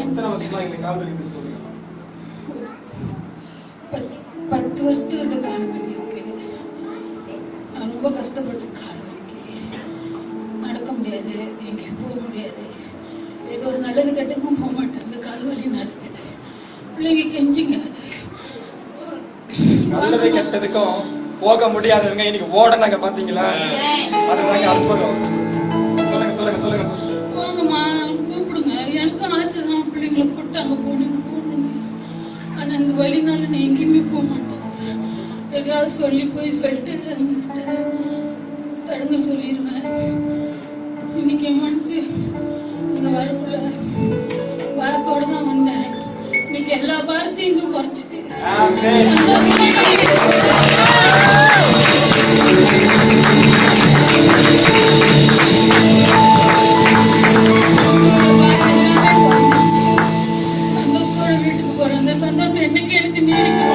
எத்தனை வருஷமா இந்த கால் வலி சொல்லுங்க? 10 வருஷத்துக்கிட்ட கால் வலி இருக்கு. நான் ரொம்ப கஷ்டப்பட்ட கால் வலிக்கு நடக்க முடியாது, எங்கேயும் போக முடியாது, ஏதோ ஒரு நல்லது கட்டுக்கும் போக மாட்டேன். அந்த கால் வலி நடக்குது. பிள்ளைங்க கெஞ்சிங்க. நல்லது கெட்டதுக்கும் போக முடியாதவங்க இன்னைக்கு ஓடனாங்க பாத்தீங்களா? அதுதாங்க அற்புதம். சொல்லுங்க சொல்லுங்க சொல்லுங்க. வாங்கம்மா கூப்பிடுங்க. எனக்கும் ஆசை தான் பிள்ளைங்களை கூப்பிட்டு அங்கே போகணும். ஆனால் இந்த வழினால நான் எங்கேயுமே போக மாட்டேன். எதையாவது சொல்லி போய் சொல்லிட்டு தடங்கள் சொல்லிடுவேன். இன்னைக்கு என் மனசு இங்கே வரக்குள்ள வாரத்தோடு தான் வந்தேன். இன்னைக்கு எல்லா பாரத்தையும் இங்கே குறைச்சிட்டு சந்தோஷமா சந்தோஷத்தோட வீட்டுக்கு போறேன். அந்த சந்தோஷம் என்னைக்கு எனக்கு நீடிக்கும்.